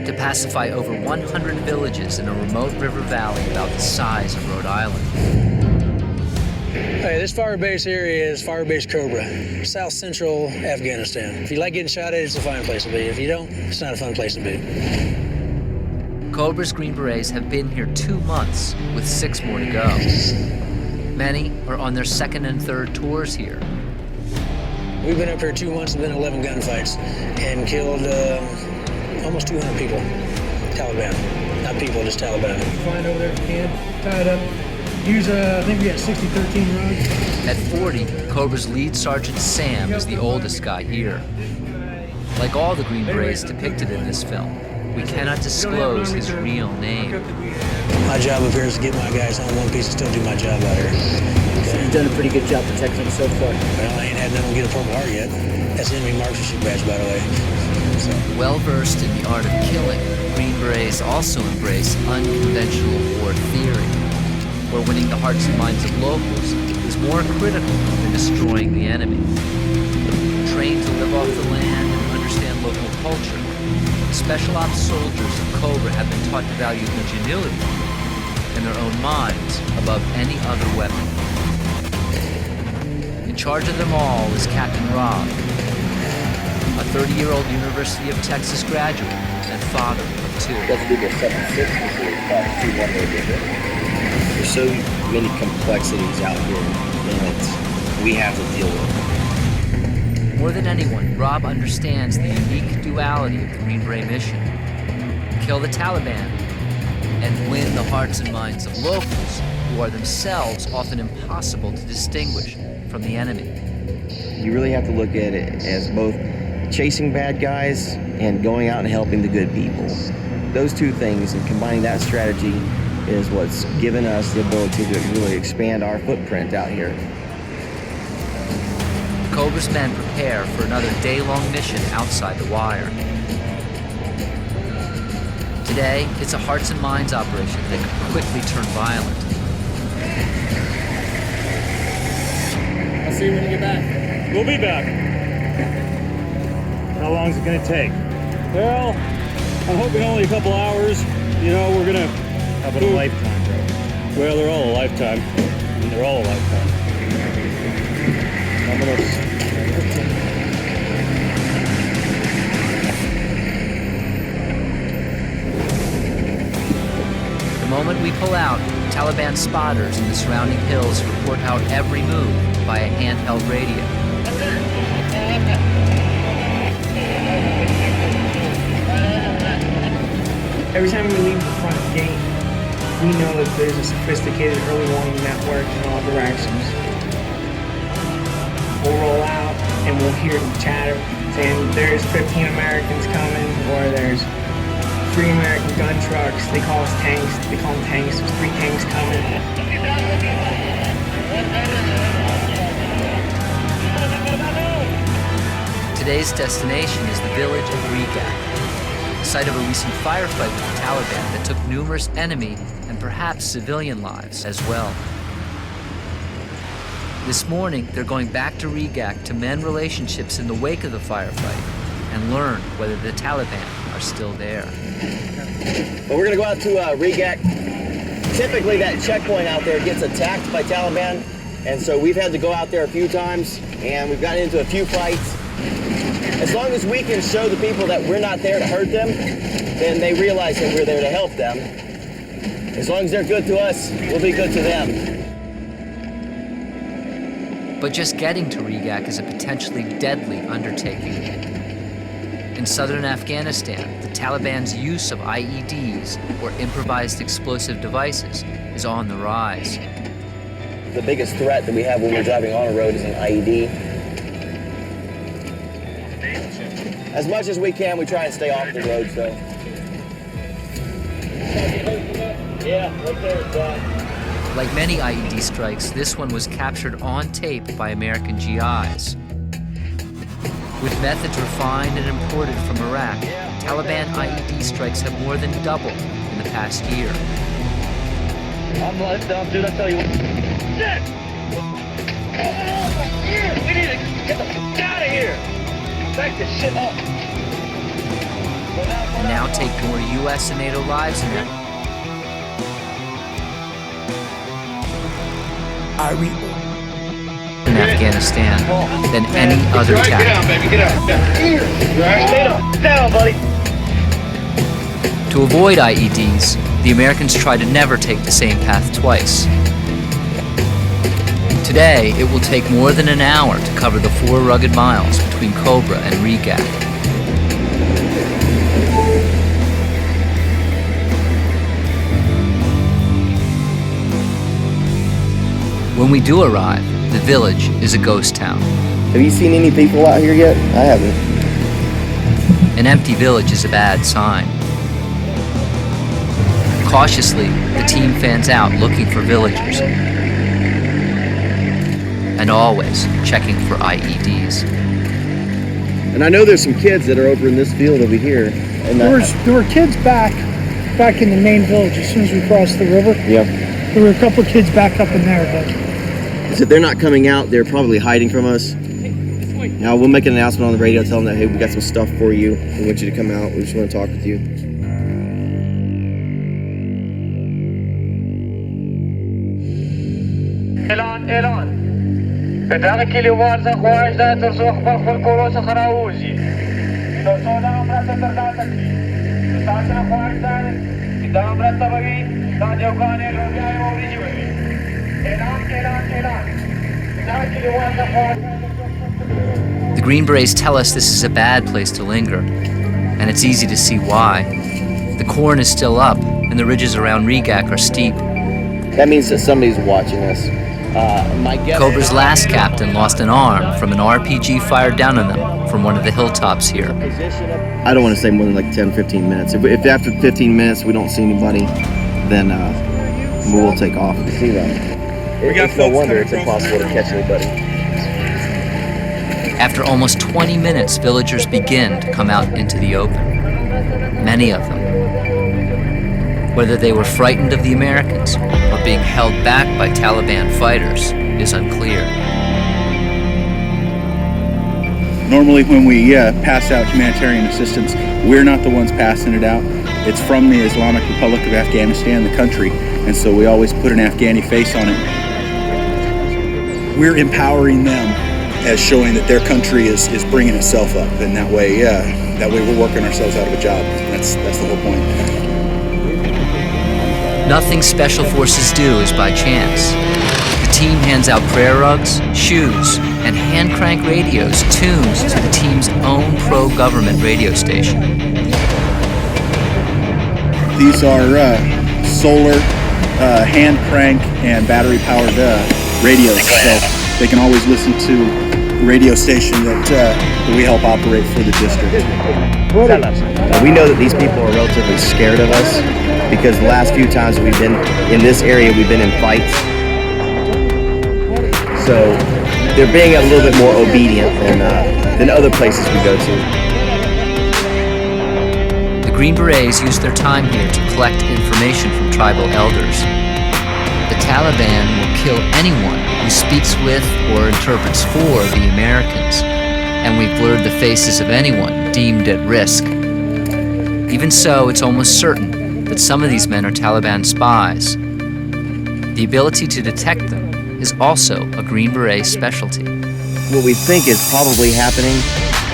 to pacify over 100 villages in a remote river valley about the size of Rhode Island. Hey, this fire base area is Fire Base Cobra, south central Afghanistan. If you like getting shot at, it's a fine place to be. If you don't, it's not a fun place to be. Cobra's Green Berets have been here 2 months, with 6 more to go. Many are on their second and third tours here. We've been up here 2 months and been 11 gunfights and killed almost 200 people. Taliban. Not people, just Taliban. Find over there if you can, tie it up. Use, I think we got 60-13 rods. At 40, Cobra's lead sergeant Sam is the oldest guy here. Like all the Green Berets depicted in this film, we cannot disclose his real name. My job up here is to get my guys home one piece and still do my job out here. So you've done a pretty good job protecting them so far. Well, I ain't had no one get a Purple Heart yet. That's the enemy marksmanship badge, by the way. So. Well-versed in the art of killing, Green Berets also embrace unconventional war theory, where winning the hearts and minds of locals is more critical than destroying the enemy. Trained to live off the land and understand local culture, Special Ops soldiers of Cobra have been taught to value ingenuity and their own minds above any other weapon. In charge of them all is Captain Rob, a 30-year-old University of Texas graduate and father of 2. There's so many complexities out here that we have to deal with. More than anyone, Rob understands the unique duality of the Green Beret mission. Kill the Taliban and win the hearts and minds of locals who are themselves often impossible to distinguish from the enemy. You really have to look at it as both chasing bad guys and going out and helping the good people. Those two things, and combining that strategy, is what's given us the ability to really expand our footprint out here. Cobra's men prepare for another day-long mission outside the wire. Today, it's a hearts and minds operation that could quickly turn violent. I'll see you when you get back. We'll be back. How long is it going to take? Well, I'm hoping only a couple hours. You know, we're going to... How about a lifetime, bro? Well, they're all a lifetime. I mean, they're all a lifetime. The moment we pull out, Taliban spotters in the surrounding hills report out every move via handheld radio. Every time we leave the front gate, we know that there's a sophisticated early warning network in all directions. We'll roll out and we'll hear the chatter saying there's 15 Americans coming, or there's 3 American gun trucks. They call us tanks. They call them tanks. There's 3 tanks coming. Today's destination is the village of Regak, the site of a recent firefight with the Taliban that took numerous enemy and perhaps civilian lives as well. This morning, they're going back to Regak to mend relationships in the wake of the firefight and learn whether the Taliban are still there. Well, we're going to go out to Regak. Typically, that checkpoint out there gets attacked by Taliban, and so we've had to go out there a few times, and we've gotten into a few fights. As long as we can show the people that we're not there to hurt them, then they realize that we're there to help them. As long as they're good to us, we'll be good to them. But just getting to Regak is a potentially deadly undertaking. In southern Afghanistan, the Taliban's use of IEDs, or improvised explosive devices, is on the rise. The biggest threat that we have when we're driving on a road is an IED. As much as we can, we try and stay off the road, so. Yeah, right there, John. Like many IED strikes, this one was captured on tape by American GIs. With methods refined and imported from Iraq, Taliban IED strikes have more than doubled in the past year. I'm letting down, dude, I tell you what. Shit! We need to get the fuck out of here! Back this shit up! and now take more US and NATO lives in that. In Afghanistan than any other tactic. Get down, baby, get out. Stay down, buddy. To avoid IEDs, the Americans try to never take the same path twice. Today, it will take more than an hour to cover the 4 rugged miles between Cobra and Regac. When we do arrive, the village is a ghost town. Have you seen any people out here yet? I haven't. An empty village is a bad sign. Cautiously, the team fans out looking for villagers. And always checking for IEDs. And I know there's some kids that are over in this field over here. And There were kids back in the main village as soon as we crossed the river. yeah. There were a couple of kids back up in there, but So if they're not coming out, they're probably hiding from us. Now we'll make an announcement on the radio, tell them that, hey, we got some stuff for you. We want you to come out. We just want to talk with you. اعلان بداخل کلیوان خواهش دارد ترسوخ برخور کولوس خراوزی ترسوخ دارم رسل ترداتکی ترسوخ خواهش دارد دارم رسل بگی دادیوکانی روزیای اوریجی بگی اعلان بداخل کلیوان خواهش The Green Berets tell us this is a bad place to linger, and it's easy to see why. The corn is still up, and the ridges around Regac are steep. That means that somebody's watching us. My guess Cobra's last captain lost an arm from an RPG fired down on them from one of the hilltops here. I don't want to say more than like 10, 15 minutes. If after 15 minutes we don't see anybody, then we'll take off. See them. It's no wonder it's impossible to catch anybody. After almost 20 minutes, villagers begin to come out into the open. Many of them. Whether they were frightened of the Americans or being held back by Taliban fighters is unclear. Normally when we pass out humanitarian assistance, we're not the ones passing it out. It's from the Islamic Republic of Afghanistan, the country, and so we always put an Afghani face on it. We're empowering them as showing that their country is bringing itself up, and that way we're working ourselves out of a job. That's the whole point. Nothing Special Forces do is by chance. The team hands out prayer rugs, shoes, and hand crank radios tuned to the team's own pro-government radio station. These are solar, hand crank, and battery powered radios, so they can always listen to the radio station that we help operate for the district. We know that these people are relatively scared of us because the last few times we've been in this area, we've been in fights. So they're being a little bit more obedient than other places we go to. The Green Berets use their time here to collect information from tribal elders. The Taliban will kill anyone who speaks with or interprets for the Americans, and we've blurred the faces of anyone deemed at risk. Even so, it's almost certain that some of these men are Taliban spies. The ability to detect them is also a Green Beret specialty. What we think is probably happening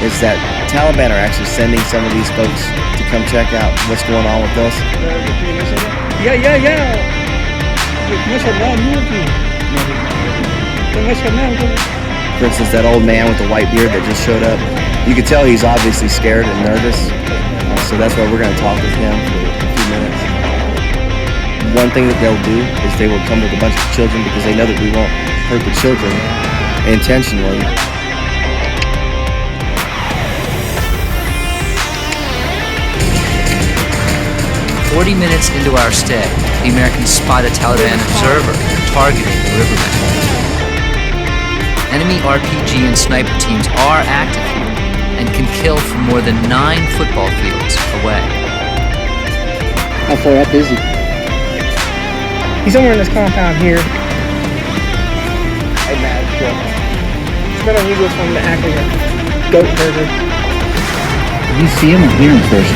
is that Taliban are actually sending some of these folks to come check out what's going on with us. For instance, that old man with the white beard that just showed up, you could tell he's obviously scared and nervous. So that's why we're going to talk with him for a few minutes. One thing that they'll do is they will come with a bunch of children because they know that we won't hurt the children intentionally. 40 minutes into our stay, the Americans spot a Taliban observer targeting the riverbank. Enemy RPG and sniper teams are active here and can kill from more than 9 football fields away. how far up is he? He's somewhere in this compound here. Hey, man, It's not unusual for him to act like a goat herder. Did you see him or hear him first?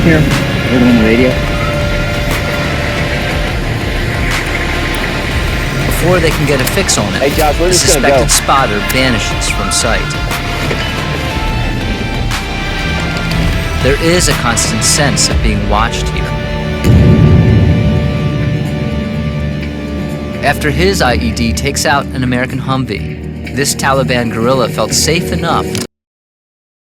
Here. Heard him on the radio? Before they can get a fix on him, Hey, Josh, we're the just gonna suspected go. spotter vanishes from sight. There is a constant sense of being watched here. After his IED takes out an American Humvee, this Taliban guerrilla felt safe enough